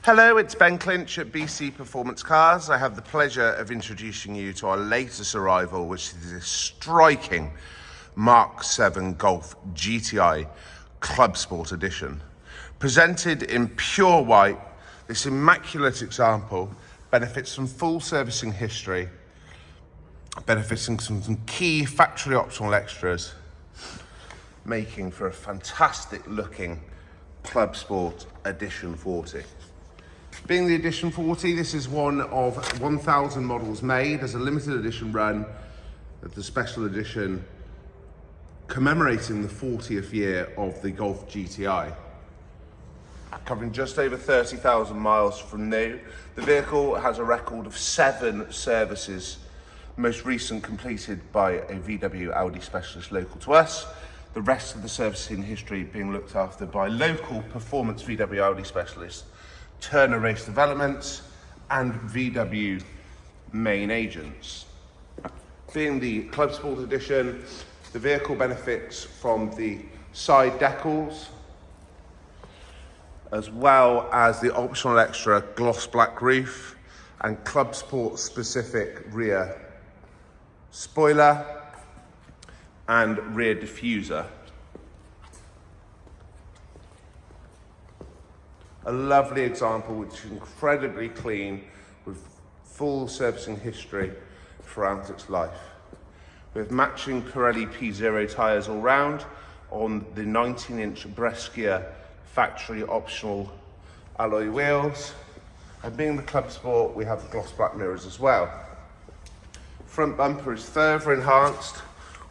Hello, it's Ben Clinch at BC Performance Cars. I have the pleasure of introducing you to our latest arrival, which is a striking Mark 7 Golf GTI Clubsport Edition. Presented in pure white, this immaculate example benefits from full servicing history, benefiting from some key factory optional extras, making for a fantastic looking Clubsport Edition 40. Being the Edition 40, this is one of 1,000 models made as a limited edition run of the special edition commemorating the 40th year of the Golf GTI. Covering just over 30,000 miles from new. The vehicle has a record of 7 services, most recent completed by a VW Audi specialist local to us. The rest of the servicing history being looked after by local performance VW Audi specialists, Turner Race Developments and VW main agents. Being the Clubsport Edition, the vehicle benefits from the side decals as well as the optional extra gloss black roof and Clubsport specific rear spoiler and rear diffuser. A lovely example which is incredibly clean with full servicing history throughout its life. With matching Pirelli P0 tyres all round on the 19-inch Brescia factory optional alloy wheels. And being the Clubsport, we have gloss black mirrors as well. Front bumper is further enhanced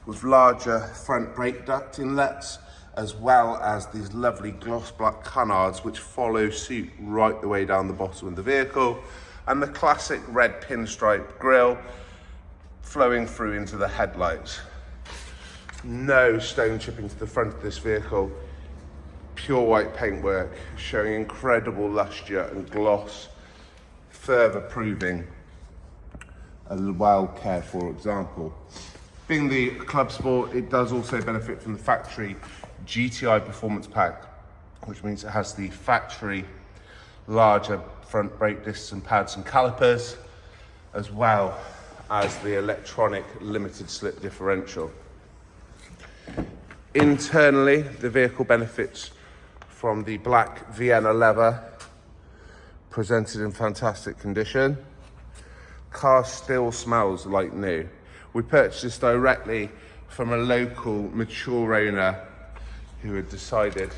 with larger front brake duct inlets, as well as these lovely gloss black canards which follow suit right the way down the bottom of the vehicle, and the classic red pinstripe grille flowing through into the headlights. No stone chipping to the front of this vehicle, pure white paintwork showing incredible luster and gloss, further proving a well cared for example. Being the Clubsport, it does also benefit from the factory GTI Performance Pack, which means it has the factory larger front brake discs and pads and calipers, as well as the electronic limited slip differential. Internally, the vehicle benefits from the black Vienna leather, presented in fantastic condition. Car still smells like new. We purchased this directly from a local mature owner who had decided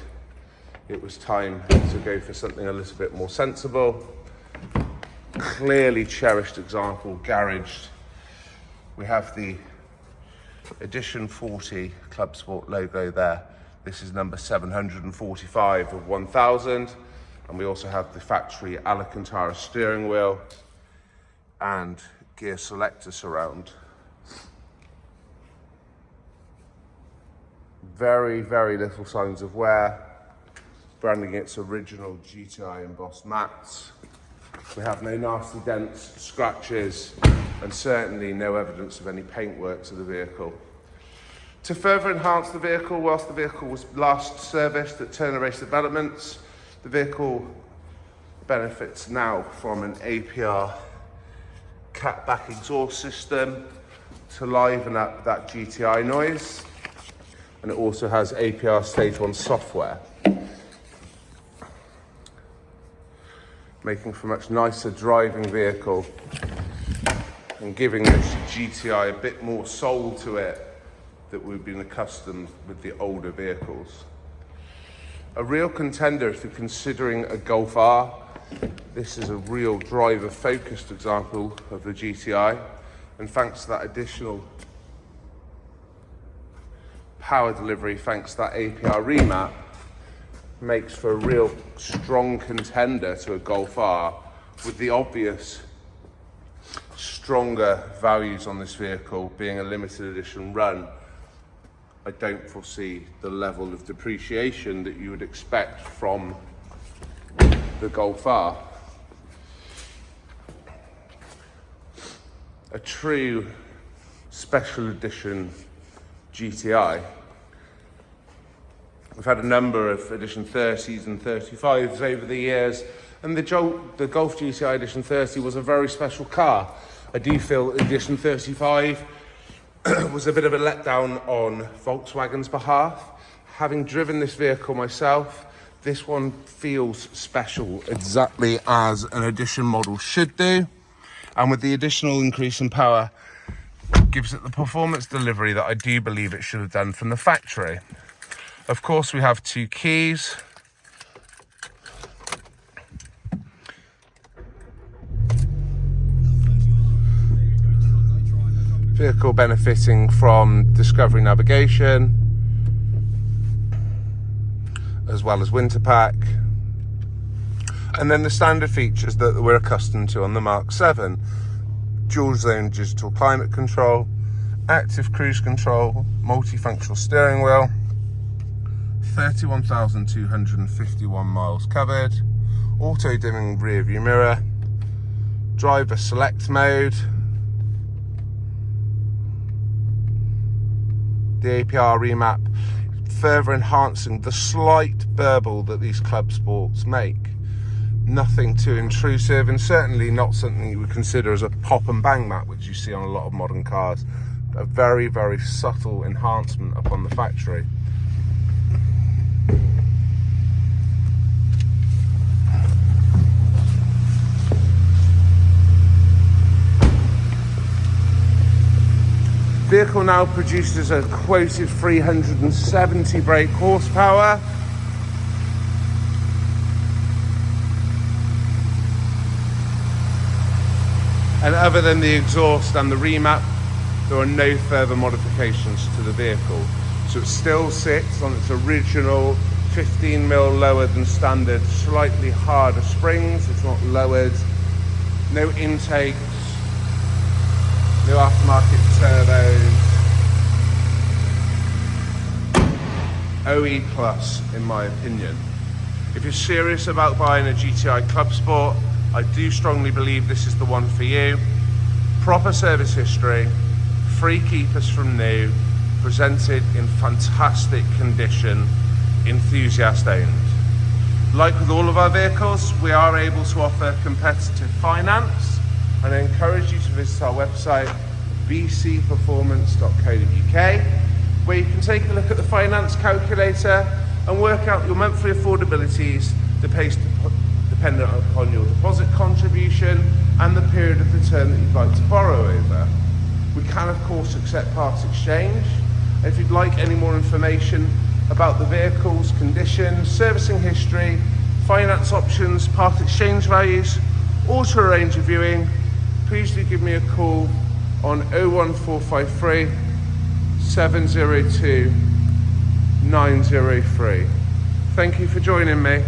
it was time to go for something a little bit more sensible. Clearly cherished example, garaged. We have the Edition 40 Clubsport logo there. This is number 745 of 1,000. And we also have the factory Alcantara steering wheel and gear selector surround. Very, very little signs of wear, branding its original GTI embossed mats. We have no nasty dents, scratches, and certainly no evidence of any paintwork to the vehicle. To further enhance the vehicle, whilst the vehicle was last serviced at Turner Race Developments, the vehicle benefits now from an APR catback exhaust system to liven up that GTI noise. And it also has APR Stage 1 software, making for a much nicer driving vehicle and giving this GTI a bit more soul to it that we've been accustomed with the older vehicles. A real contender if you're considering a Golf R. This is a real driver-focused example of the GTI, and thanks to that additional power delivery, thanks to that APR remap, makes for a real strong contender to a Golf R, with the obvious stronger values on this vehicle being a limited edition run. I don't foresee the level of depreciation that you would expect from the Golf R. A true special edition GTI. We've had a number of edition 30s and 35s over the years, And the Golf GTI Edition 30 was a very special car. I do feel Edition 35 was a bit of a letdown on Volkswagen's behalf. Having driven this vehicle myself, this one feels special, exactly as an Edition model should do. And with the additional increase in power, gives it the performance delivery that I do believe it should have done from the factory. Of course, we have 2 keys. Vehicle benefiting from Discovery navigation, as well as winter pack. And then the standard features that we're accustomed to on the Mark 7. Dual zone digital climate control, active cruise control, multifunctional steering wheel, 31,251 miles covered, auto dimming rear view mirror, driver select mode, the APR remap, further enhancing the slight burble that these Clubsports make. Nothing too intrusive, and certainly not something you would consider as a pop and bang map, which you see on a lot of modern cars. A very, very subtle enhancement upon the factory. Vehicle now produces a quoted 370 brake horsepower. And other than the exhaust and the remap, there are no further modifications to the vehicle. So it still sits on its original 15mm lower than standard, slightly harder springs. It's not lowered. No intakes. No aftermarket turbos. OE plus, in my opinion. If you're serious about buying a GTI Clubsport, I do strongly believe this is the one for you. Proper service history, free keepers from new, presented in fantastic condition, enthusiast owned. Like with all of our vehicles, we are able to offer competitive finance, and I encourage you to visit our website, bcperformance.co.uk, where you can take a look at the finance calculator and work out your monthly affordabilities dependent upon your deposit contribution and the period of the term that you'd like to borrow over. We can of course accept part exchange. If you'd like any more information about the vehicle's condition, servicing history, finance options, part exchange values, or to arrange a viewing, please do give me a call on 01453 702 903. Thank you for joining me.